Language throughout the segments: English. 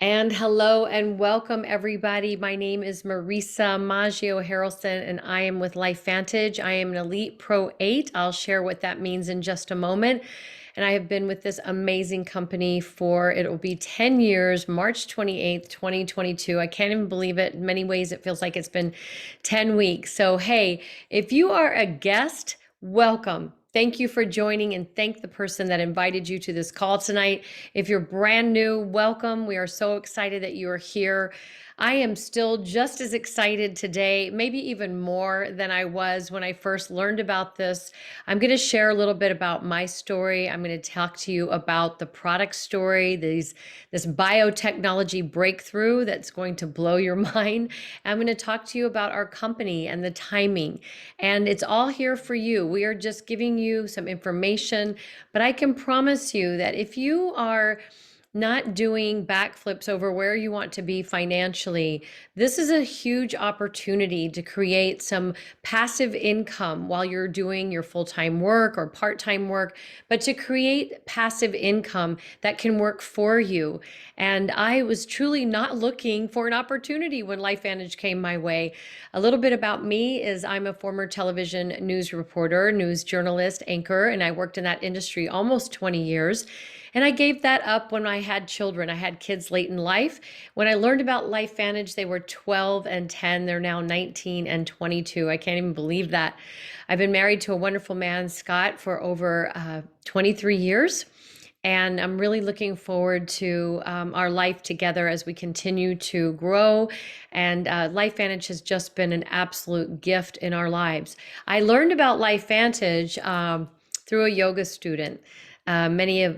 And hello and welcome everybody. My name is Marisa Maggio Harelson and I am with Lifevantage. I am an Elite Pro 8. I'll share what that means in just a moment. And I have been with this amazing company for, it will be 10 years, March 28th, 2022. I can't even believe it. In many ways, it feels like it's been 10 weeks. So, hey, if you are a guest, welcome. Thank you for joining and thank the person that invited you to this call tonight. If you're brand new, welcome. We are so excited that you are here. I am still just as excited today, maybe even more than I was when I first learned about this. I'm going to share a little bit about my story. I'm going to talk to you about the product story, this biotechnology breakthrough that's going to blow your mind. I'm going to talk to you about our company and the timing. And it's all here for you. We are just giving you some information, but I can promise you that if you are not doing backflips over where you want to be financially, this is a huge opportunity to create some passive income while you're doing your full-time work or part-time work, but to create passive income that can work for you. And I was truly not looking for an opportunity when Lifevantage came my way. A little bit about me is I'm a former television news reporter, news journalist, anchor, and I worked in that industry almost 20 years. And I gave that up when I had children. I had kids late in life. When I learned about Lifevantage, they were 12 and 10. They're now 19 and 22. I can't even believe that. I've been married to a wonderful man, Scott, for over 23 years. And I'm really looking forward to our life together as we continue to grow. And Lifevantage has just been an absolute gift in our lives. I learned about Lifevantage through a yoga student.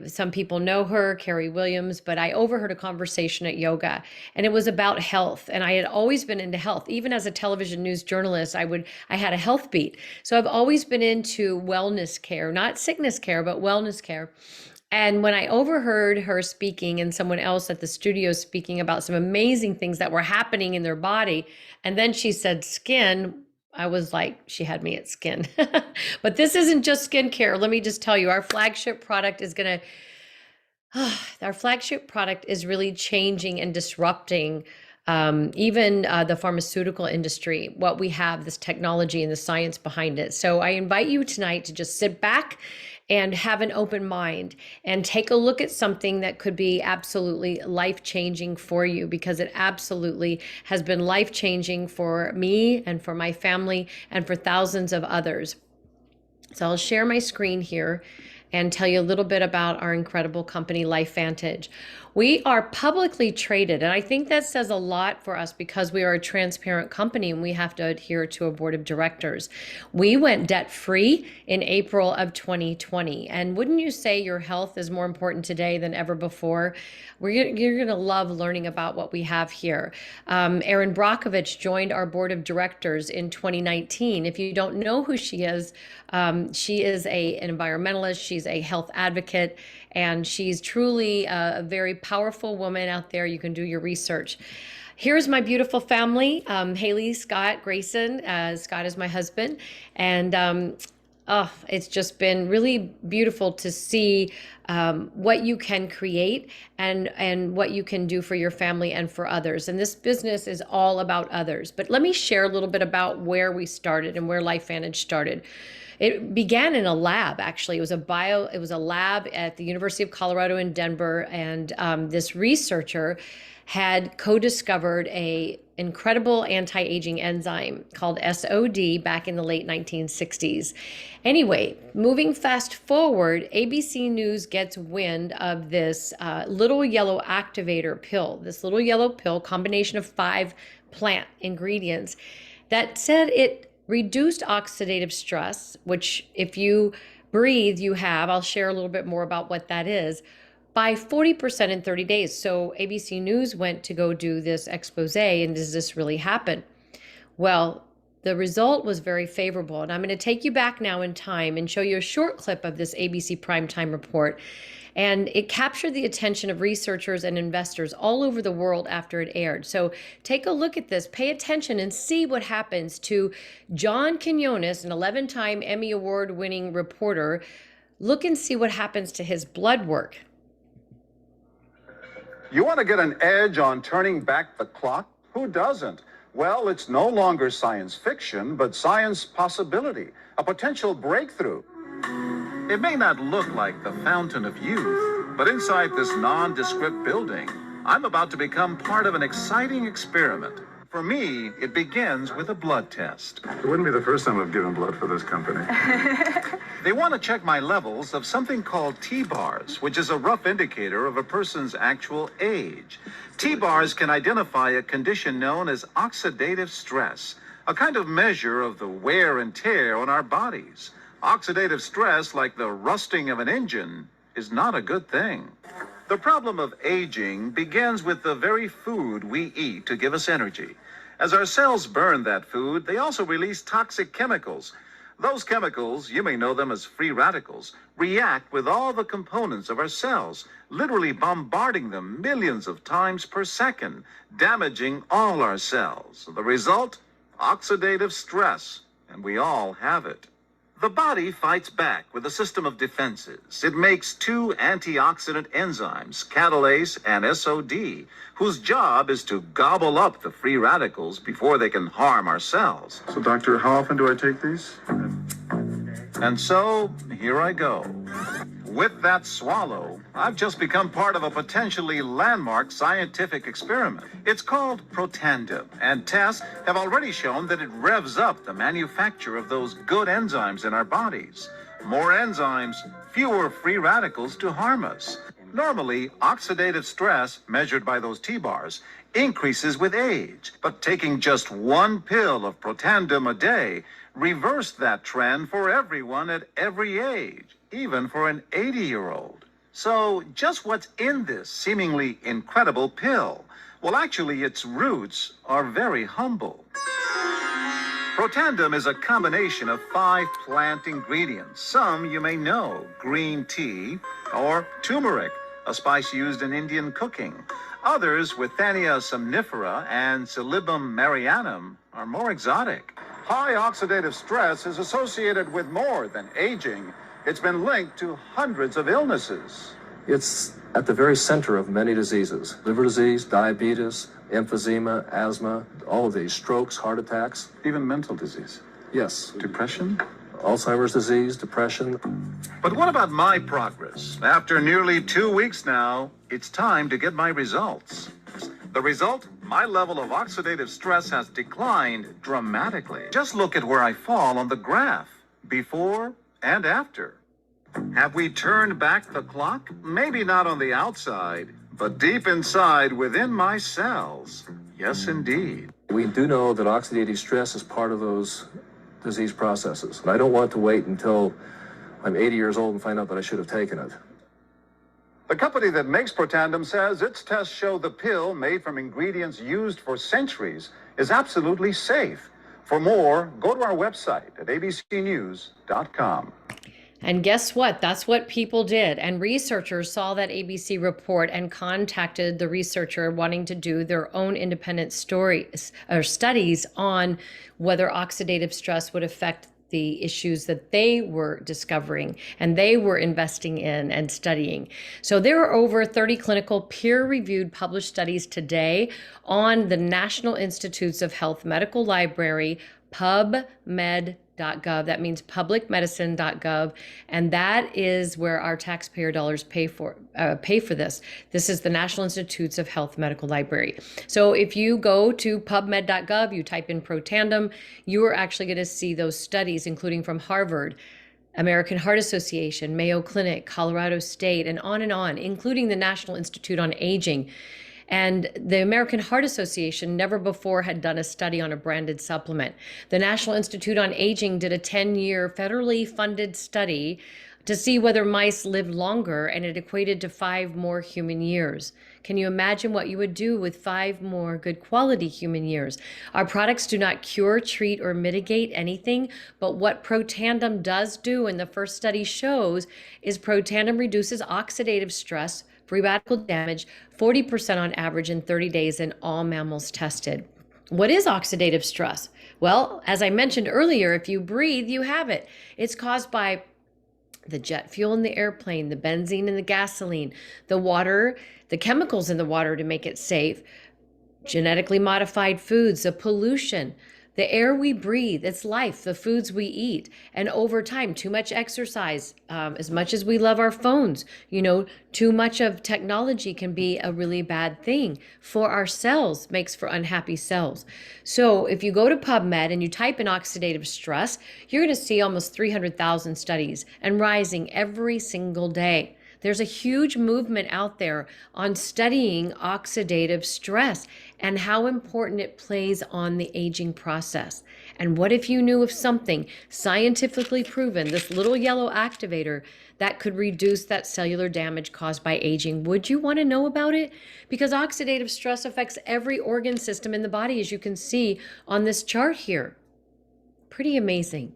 Some people know her, Carrie Williams, but I overheard a conversation at yoga and it was about health. And I had always been into health. Even as a television news journalist, I had a health beat. So I've always been into wellness care, not sickness care, but wellness care. And when I overheard her speaking and someone else at the studio speaking about some amazing things that were happening in their body, and then she said skin, I was like, she had me at skin. But this isn't just skincare. Let me just tell you, our flagship product is going to, our flagship product is really changing and disrupting even the pharmaceutical industry, what we have, this technology and the science behind it. So I invite you tonight to just sit back and have an open mind and take a look at something that could be absolutely life-changing for you, because it absolutely has been life-changing for me and for my family and for thousands of others. So I'll share my screen here and tell you a little bit about our incredible company, Lifevantage. We are publicly traded, and I think that says a lot for us because we are a transparent company and we have to adhere to a board of directors. We went debt-free in April of 2020, and wouldn't you say your health is more important today than ever before? You're going to love learning about what we have here. Erin Brockovich joined our board of directors in 2019. If you don't know who she is an environmentalist. She's a health advocate, and she's truly a very powerful woman out there. You can do your research. Here's my beautiful family, Haley, Scott, Grayson. Scott is my husband. And it's just been really beautiful to see what you can create and what you can do for your family and for others. And this business is all about others. But let me share a little bit about where we started and where Lifevantage started. It began in a lab, actually. It was a lab at the University of Colorado in Denver, and this researcher had co-discovered a incredible anti-aging enzyme called SOD back in the late 1960s. Anyway, moving fast forward, ABC News gets wind of this little yellow activator pill, this little yellow pill, combination of 5 plant ingredients, that said it reduced oxidative stress, which if you breathe, you have. I'll share a little bit more about what that is, by 40% in 30 days. So ABC News went to go do this expose, and does this really happen? Well, the result was very favorable. And I'm going to take you back now in time and show you a short clip of this ABC primetime report. And it captured the attention of researchers and investors all over the world after it aired. So take a look at this, pay attention, and see what happens to John Quinones, an 11-time Emmy Award-winning reporter. Look and see what happens to his blood work. You want to get an edge on turning back the clock? Who doesn't? Well, it's no longer science fiction, but science possibility, a potential breakthrough. It may not look like the fountain of youth, but inside this nondescript building, I'm about to become part of an exciting experiment. For me, it begins with a blood test. It wouldn't be the first time I've given blood for this company. They want to check my levels of something called T-bars, which is a rough indicator of a person's actual age. T-bars can identify a condition known as oxidative stress, a kind of measure of the wear and tear on our bodies. Oxidative stress, like the rusting of an engine, is not a good thing. The problem of aging begins with the very food we eat to give us energy. As our cells burn that food, they also release toxic chemicals. Those chemicals, you may know them as free radicals, react with all the components of our cells, literally bombarding them millions of times per second, damaging all our cells. The result? Oxidative stress, and we all have it. The body fights back with a system of defenses. It makes two antioxidant enzymes, catalase and SOD, whose job is to gobble up the free radicals before they can harm our cells. So, doctor, how often do I take these? And so, here I go. With that swallow, I've just become part of a potentially landmark scientific experiment. It's called Protandim, and tests have already shown that it revs up the manufacture of those good enzymes in our bodies. More enzymes, fewer free radicals to harm us. Normally, oxidative stress, measured by those T-bars, increases with age, but taking just one pill of Protandim a day reversed that trend for everyone at every age, even for an 80-year-old. So just what's in this seemingly incredible pill? Well, actually, its roots are very humble. Protandim is a combination of 5 plant ingredients. Some you may know: green tea or turmeric, a spice used in Indian cooking. Others, Withania somnifera and Silybum marianum, are more exotic. High oxidative stress is associated with more than aging. It's been linked to hundreds of illnesses. It's at the very center of many diseases: liver disease, diabetes, emphysema, asthma, all of these, strokes, heart attacks. Even mental disease. Yes. Depression? Alzheimer's disease, depression. But what about my progress? After nearly 2 weeks now, it's time to get my results. The result? My level of oxidative stress has declined dramatically. Just look at where I fall on the graph, before and after. Have we turned back the clock? Maybe not on the outside, but deep inside within my cells. Yes, indeed. We do know that oxidative stress is part of those disease processes. And I don't want to wait until I'm 80 years old and find out that I should have taken it. The company that makes Protandim says its tests show the pill, made from ingredients used for centuries, is absolutely safe. For more, go to our website at abcnews.com. And guess what? That's what people did. And researchers saw that ABC report and contacted the researcher wanting to do their own independent stories or studies on whether oxidative stress would affect the issues that they were discovering and they were investing in and studying. So there are over 30 clinical peer-reviewed published studies today on the National Institutes of Health Medical Library, PubMed.gov. That means publicmedicine.gov, and that is where our taxpayer dollars pay for this. This is the National Institutes of Health Medical Library. So if you go to pubmed.gov, you type in Protandim, you are actually going to see those studies, including from Harvard, American Heart Association, Mayo Clinic, Colorado State, and on, including the National Institute on Aging. And the American Heart Association never before had done a study on a branded supplement. The National Institute on Aging did a 10-year federally funded study to see whether mice lived longer, and it equated to 5 more human years. Can you imagine what you would do with 5 more good quality human years? Our products do not cure, treat, or mitigate anything, but what Protandim does do, and the first study shows, is Protandim reduces oxidative stress, free radical damage, 40% on average in 30 days in all mammals tested. What is oxidative stress? Well, as I mentioned earlier, if you breathe, you have it. It's caused by the jet fuel in the airplane, the benzene in the gasoline, the water, the chemicals in the water to make it safe, genetically modified foods, the pollution, the air we breathe, it's life, the foods we eat. And over time, too much exercise, as much as we love our phones, too much of technology can be a really bad thing for our cells, makes for unhappy cells. So if you go to PubMed and you type in oxidative stress, you're going to see almost 300,000 studies and rising every single day. There's a huge movement out there on studying oxidative stress and how important it plays on the aging process. And what if you knew of something scientifically proven, this little yellow activator, that could reduce that cellular damage caused by aging? Would you want to know about it? Because oxidative stress affects every organ system in the body, as you can see on this chart here. Pretty amazing.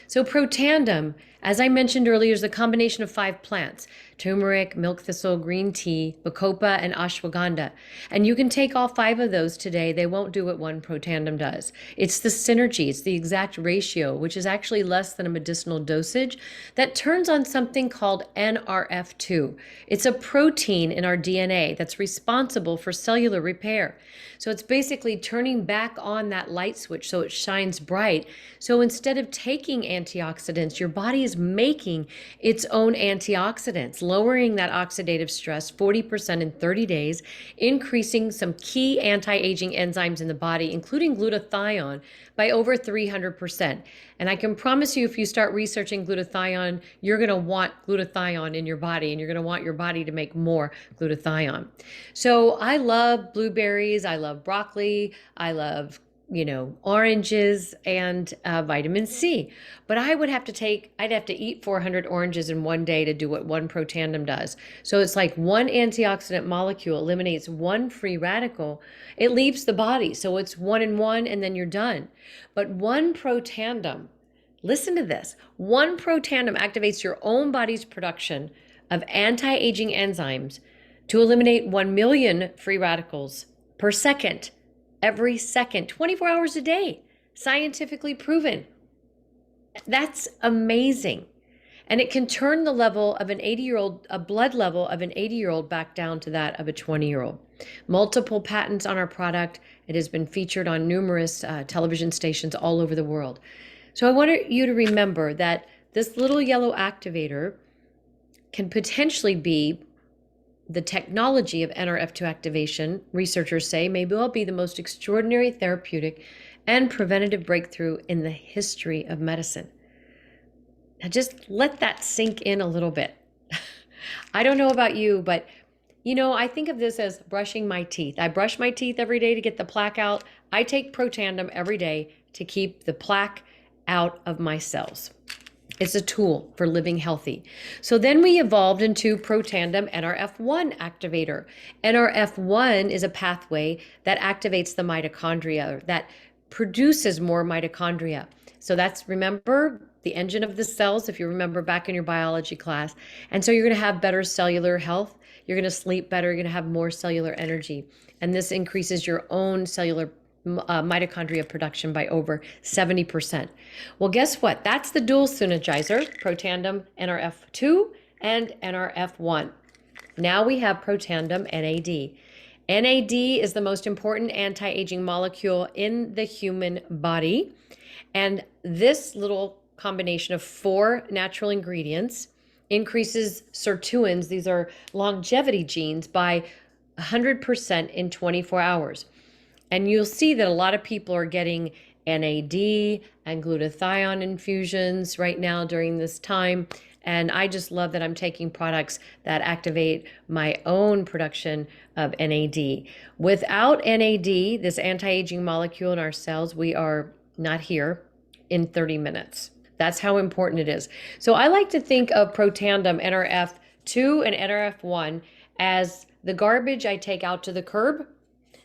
So Protandim, as I mentioned earlier, is a combination of 5 plants: turmeric, milk thistle, green tea, bacopa, and ashwagandha. And you can take all 5 of those today. They won't do what one Protandim does. It's the synergy, it's the exact ratio, which is actually less than a medicinal dosage, that turns on something called NRF2. It's a protein in our DNA that's responsible for cellular repair. So it's basically turning back on that light switch so it shines bright. So instead of taking antioxidants, your body is making its own antioxidants, lowering that oxidative stress 40% in 30 days, increasing some key anti-aging enzymes in the body, including glutathione, by over 300%. And I can promise you, if you start researching glutathione, you're going to want glutathione in your body, and you're going to want your body to make more glutathione. So I love blueberries, I love broccoli, I love oranges, and vitamin C. But I'd have to eat 400 oranges in one day to do what one Protandim does. So it's like one antioxidant molecule eliminates one free radical. It leaves the body. So it's 1 and 1, and then you're done. But one Protandim, listen to this, one Protandim activates your own body's production of anti-aging enzymes to eliminate 1 million free radicals per second. Every second, 24 hours a day, scientifically proven. That's amazing. And it can turn the level of a blood level of an 80-year-old back down to that of a 20-year-old. Multiple patents on our product. It has been featured on numerous television stations all over the world. So I want you to remember that this little yellow activator can potentially be the technology of NRF2 activation. Researchers say may well be the most extraordinary therapeutic and preventative breakthrough in the history of medicine. Now just let that sink in a little bit. I don't know about you, but I think of this as brushing my teeth. I brush my teeth every day to get the plaque out. I take Protandim every day to keep the plaque out of my cells. It's a tool for living healthy. So then we evolved into Protandim NRF1 activator. NRF1 is a pathway that activates the mitochondria, that produces more mitochondria. So that's, remember, the engine of the cells, if you remember back in your biology class. And so you're going to have better cellular health. You're going to sleep better. You're going to have more cellular energy. And this increases your own cellular mitochondria production by over 70%. Well, guess what? That's the dual synergizer, Protandim NRF2 and NRF1. Now we have Protandim NAD. NAD is the most important anti-aging molecule in the human body. And this little combination of 4 natural ingredients increases sirtuins, these are longevity genes, by 100% in 24 hours. And you'll see that a lot of people are getting NAD and glutathione infusions right now during this time. And I just love that I'm taking products that activate my own production of NAD. Without NAD, this anti-aging molecule in our cells, we are not here in 30 minutes. That's how important it is. So I like to think of Protandim NRF2 and NRF1 as the garbage I take out to the curb.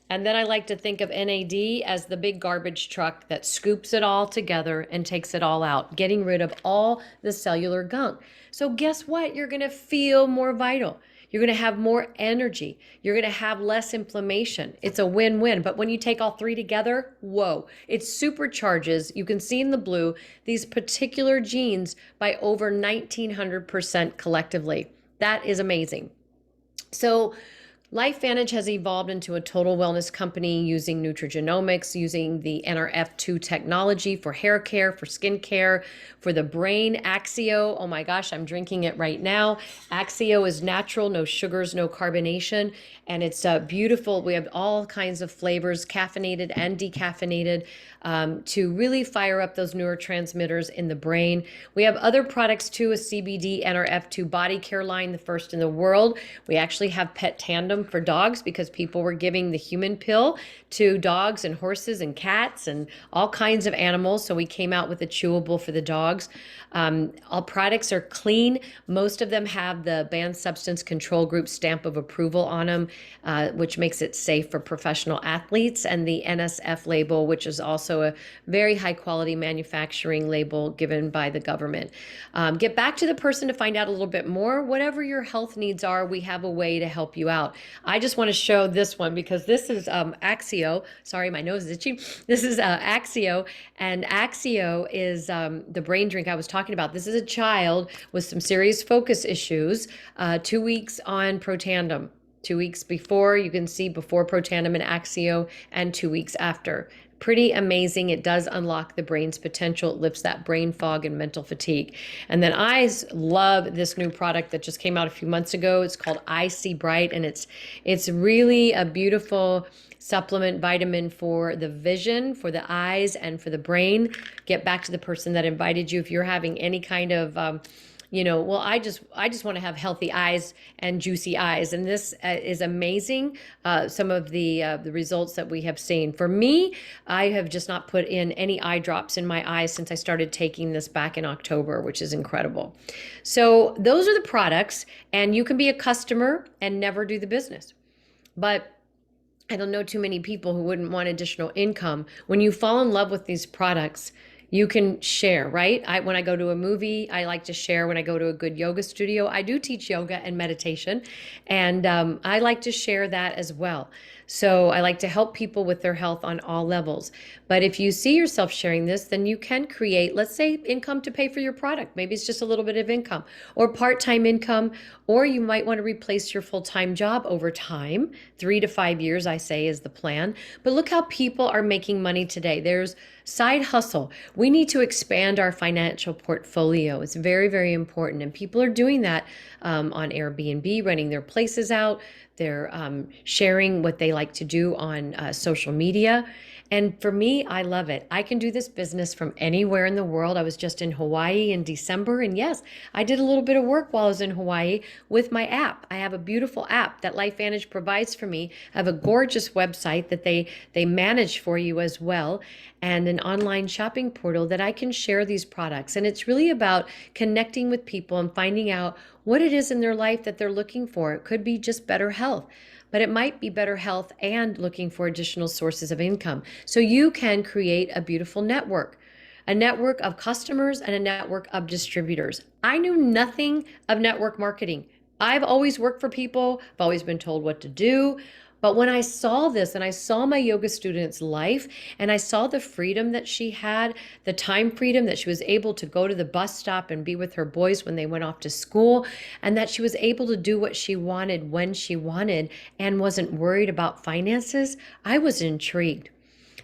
And then I like to think of NAD as the big garbage truck that scoops it all together and takes it all out, getting rid of all the cellular gunk. So guess what? You're going to feel more vital. You're going to have more energy. You're going to have less inflammation. It's a win-win. But when you take all three together, whoa, it supercharges, you can see in the blue, these particular genes by over 1900% collectively. That is amazing. So Lifevantage has evolved into a total wellness company using nutrigenomics, using the NRF2 technology for hair care, for skin care, for the brain. Axio, oh my gosh, I'm drinking it right now. Axio is natural, no sugars, no carbonation, and it's beautiful. We have all kinds of flavors, caffeinated and decaffeinated, to really fire up those neurotransmitters in the brain. We have other products too, a CBD NRF2 body care line, the first in the world. We actually have Protandim for dogs because people were giving the human pill to dogs and horses and cats and all kinds of animals. So we came out with a chewable for the dogs. All products are clean. Most of them have the Banned Substance Control Group stamp of approval on them, which makes it safe for professional athletes, and the NSF label, which is also a very high quality manufacturing label given by the government. Get back to the person to find out a little bit more. Whatever your health needs are, we have a way to help you out. I just want to show this one because this is Axio. Sorry, my nose is itchy. This is Axio, and Axio is the brain drink I was talking about. This is a child with some serious focus issues, 2 weeks on Protandim. 2 weeks before, you can see before Protandim and Axio, and 2 weeks after. Pretty amazing. It does unlock the brain's potential. It lifts that brain fog and mental fatigue. And then I love this new product that just came out a few months ago. It's called I See Bright, and it's really a beautiful supplement vitamin for the vision, for the eyes, and for the brain. Get back to the person that invited you. If you're having any kind of well, I just want to have healthy eyes and juicy eyes, and this is amazing. Some of the results that we have seen. For me, I have just not put in any eye drops in my eyes since I started taking this back in October, which is incredible. So those are the products, and you can be a customer and never do the business. But I don't know too many people who wouldn't want additional income. When you fall in love with these products, you can share, right? When I go to a movie, I like to share. When I go to a good yoga studio, I do teach yoga and meditation, and I like to share that as well. So I like to help people with their health on all levels. But if you see yourself sharing this, then you can create, let's say, income to pay for your product. Maybe it's just a little bit of income or part-time income, or you might want to replace your full-time job over time. 3 to 5 years, I say, is the plan. But look how people are making money today. There's side hustle. We need to expand our financial portfolio. It's very, very important. And people are doing that on Airbnb, renting their places out. They're sharing what they like to do on social media. And for me, I love it. I can do this business from anywhere in the world. I was just in Hawaii in December. And yes, I did a little bit of work while I was in Hawaii with my app. I have a beautiful app that Lifevantage provides for me. I have a gorgeous website that they manage for you as well, and an online shopping portal that I can share these products. And it's really about connecting with people and finding out what it is in their life that they're looking for. It could be just better health, but it might be better health and looking for additional sources of income. So you can create a beautiful network, a network of customers and a network of distributors. I knew nothing of network marketing. I've always worked for people. I've always been told what to do. But when I saw this and I saw my yoga student's life and I saw the freedom that she had, the time freedom that she was able to go to the bus stop and be with her boys when they went off to school, and that she was able to do what she wanted when she wanted and wasn't worried about finances, I was intrigued.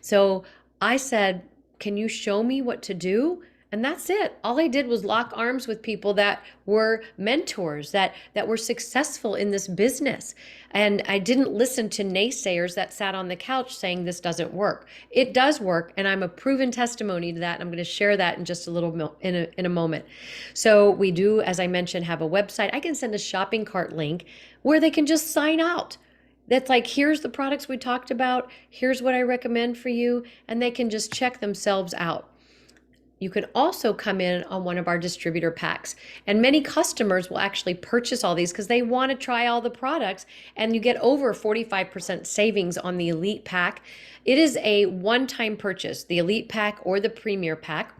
So I said, can you show me what to do? And that's it. All I did was lock arms with people that were mentors, that were successful in this business. And I didn't listen to naysayers that sat on the couch saying this doesn't work. It does work, and I'm a proven testimony to that. And I'm going to share that in just a little in a moment. So we do, as I mentioned, have a website. I can send a shopping cart link where they can just sign out. That's like, here's the products we talked about. Here's what I recommend for you. And they can just check themselves out. You can also come in on one of our distributor packs. And many customers will actually purchase all these because they want to try all the products, and you get over 45% savings on the Elite Pack. It is a one-time purchase, the Elite Pack or the Premier Pack.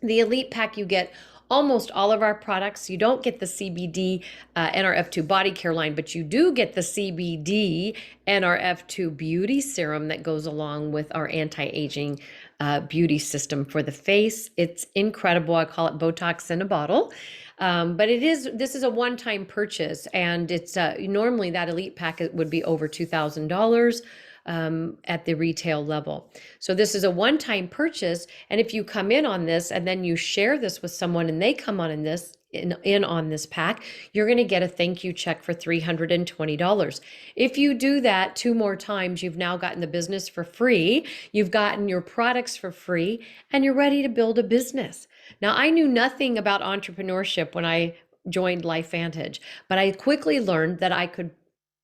The Elite Pack, you get almost all of our products. You don't get the CBD NRF2 body care line, but you do get the CBD NRF2 beauty serum that goes along with our anti-aging beauty system for the face. It's incredible. I call it Botox in a bottle. But this is a one-time purchase, and it's normally that elite packet would be over $2,000 at the retail level. So this is a one-time purchase, and if you come in on this and then you share this with someone and they come on in on this pack, you're going to get a thank you check for $320. If you do that 2 more times, you've now gotten the business for free, you've gotten your products for free, and you're ready to build a business. Now, I knew nothing about entrepreneurship when I joined Lifevantage, but I quickly learned that I could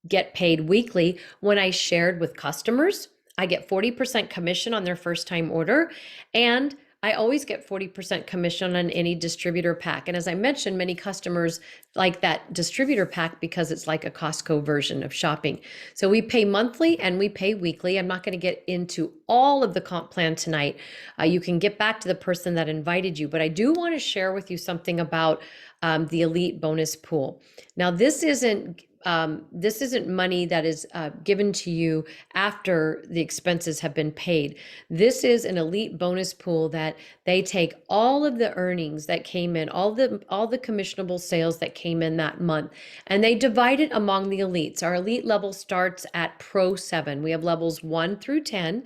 get paid weekly when I shared with customers. I get 40% commission on their first time order, and I always get 40% commission on any distributor pack. And as I mentioned, many customers like that distributor pack because it's like a Costco version of shopping. So we pay monthly and we pay weekly. I'm not going to get into all of the comp plan tonight. You can get back to the person that invited you, but I do want to share with you something about the elite bonus pool. Now, this isn't money that is given to you after the expenses have been paid. This is an elite bonus pool that they take all of the earnings that came in, all the commissionable sales that came in that month, and they divide it among the elites. Our elite level starts at Pro 7. We have levels 1 through 10,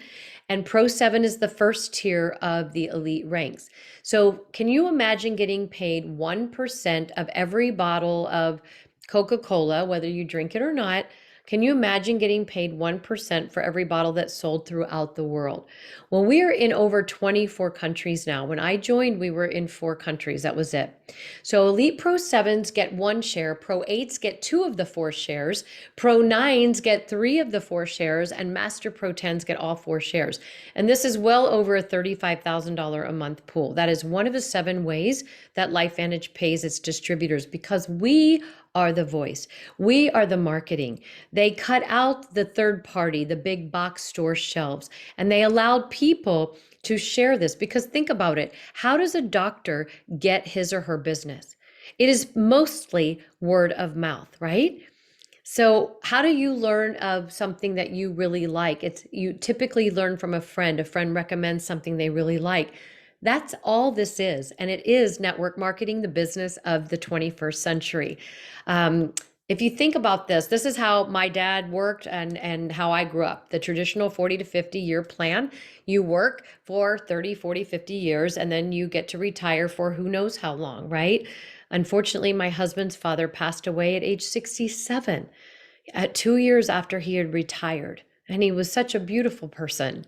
and Pro 7 is the first tier of the elite ranks. So can you imagine getting paid 1% of every bottle of Coca-Cola, whether you drink it or not? Can you imagine getting paid 1% for every bottle that's sold throughout the world? Well, we are in over 24 countries now. When I joined, we were in 4 countries. That was it. So Elite Pro 7s get 1 share, Pro 8s get 2 of the 4 shares, Pro 9s get 3 of the 4 shares, and Master Pro 10s get all 4 shares. And this is well over a $35,000 a month pool. That is one of the 7 ways that Lifevantage pays its distributors, because we are the voice. We are the marketing. They cut out the third party, the big box store shelves, and they allowed people to share this. Because think about it. How does a doctor get his or her business? It is mostly word of mouth, right? So how do you learn of something that you really like? You typically learn from a friend. A friend recommends something they really like. That's all this is. And it is network marketing, the business of the 21st century. If you think about this, this is how my dad worked and how I grew up. The traditional 40 to 50 year plan. You work for 30, 40, 50 years, and then you get to retire for who knows how long, right? Unfortunately, my husband's father passed away at age 67, at 2 years after he had retired. And he was such a beautiful person,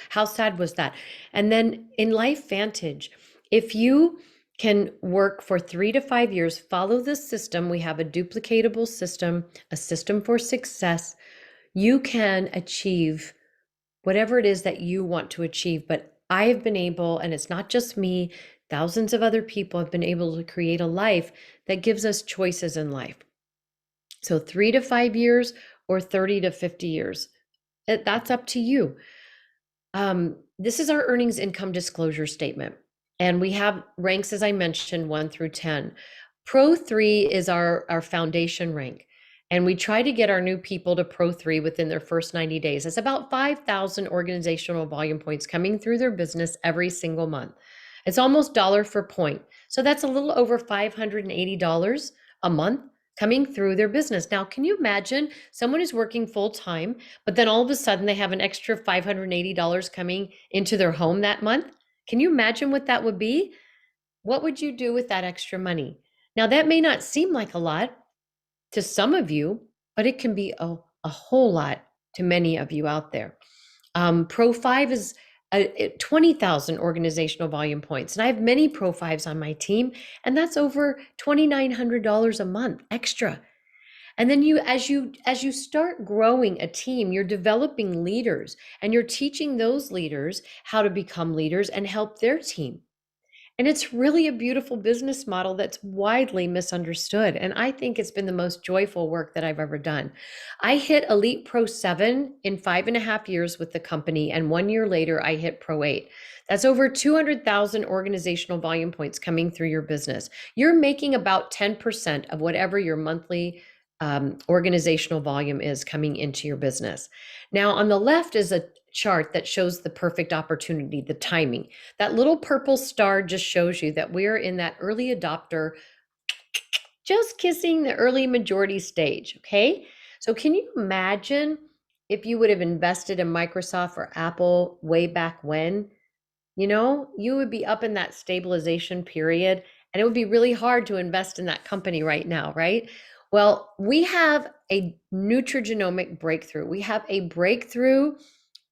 how sad was that? And then in Lifevantage, if you can work for 3 to 5 years, follow this system. We have a duplicatable system, a system for success. You can achieve whatever it is that you want to achieve. But I have been able, and it's not just me, thousands of other people have been able to create a life that gives us choices in life. So 3 to 5 years or 30 to 50 years. That's up to you. This is our earnings income disclosure statement. And we have ranks, as I mentioned, 1 through 10. Pro 3 is our foundation rank. And we try to get our new people to Pro 3 within their first 90 days. It's about 5,000 organizational volume points coming through their business every single month. It's almost dollar for point. So that's a little over $580 a month coming through their business. Now, can you imagine someone is working full time, but then all of a sudden they have an extra $580 coming into their home that month? Can you imagine what that would be? What would you do with that extra money? Now, that may not seem like a lot to some of you, but it can be a whole lot to many of you out there. Pro 5 is 20,000 organizational volume points. And I have many Pro 5s on my team, and that's over $2,900 a month extra. And then as you start growing a team, you're developing leaders, and you're teaching those leaders how to become leaders and help their team. And it's really a beautiful business model that's widely misunderstood. And I think it's been the most joyful work that I've ever done. I hit Elite Pro 7 in 5.5 years with the company. And 1 year later, I hit Pro 8. That's over 200,000 organizational volume points coming through your business. You're making about 10% of whatever your monthly organizational volume is coming into your business. Now, on the left is a chart that shows the perfect opportunity, the timing. That little purple star just shows you that we're in that early adopter, just kissing the early majority stage, okay? So can you imagine if you would have invested in Microsoft or Apple way back when? You would be up in that stabilization period, and it would be really hard to invest in that company right now, right? Well, we have a nutrigenomic breakthrough. We have a breakthrough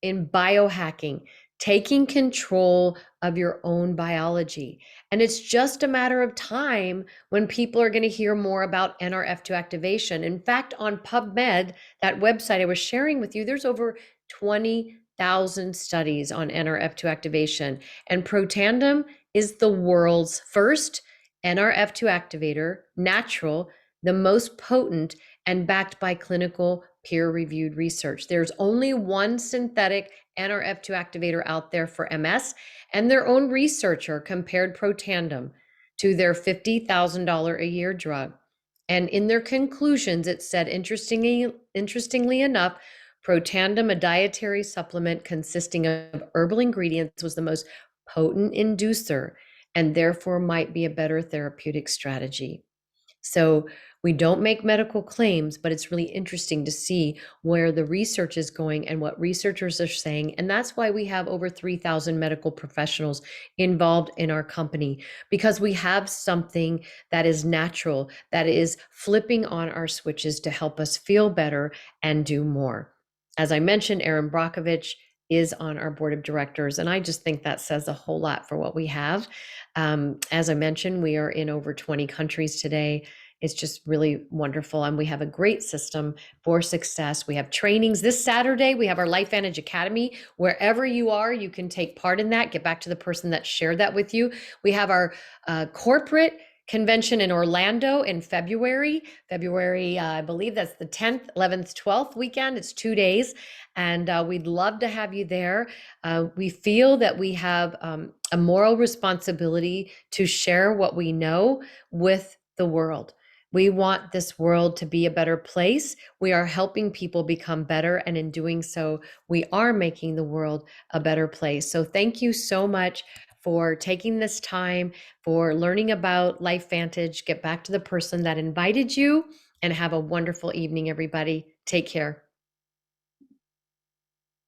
in biohacking, taking control of your own biology. And it's just a matter of time when people are going to hear more about NRF2 activation. In fact, on PubMed, that website I was sharing with you, there's over 20,000 studies on NRF2 activation. And Protandim is the world's first NRF2 activator, natural, the most potent, and backed by clinical peer-reviewed research. There's only one synthetic NRF2 activator out there for MS, and their own researcher compared Protandim to their $50,000 a year drug. And in their conclusions, it said, interestingly enough, Protandim, a dietary supplement consisting of herbal ingredients, was the most potent inducer and therefore might be a better therapeutic strategy. So we don't make medical claims, but it's really interesting to see where the research is going and what researchers are saying. And that's why we have over 3,000 medical professionals involved in our company, because we have something that is natural, that is flipping on our switches to help us feel better and do more. As I mentioned, Erin Brockovich is on our board of directors, and I just think that says a whole lot for what we have. As I mentioned, we are in over 20 countries today. It's just really wonderful. And we have a great system for success. We have trainings this Saturday. We have our Lifevantage Academy. Wherever you are, you can take part in that. Get back to the person that shared that with you. We have our corporate convention in Orlando in February. I believe that's the 10th, 11th, 12th weekend. It's 2 days. And we'd love to have you there. We feel that we have a moral responsibility to share what we know with the world. We want this world to be a better place. We are helping people become better. And in doing so, we are making the world a better place. So thank you so much for taking this time, for learning about Lifevantage. Get back to the person that invited you, and have a wonderful evening, everybody. Take care.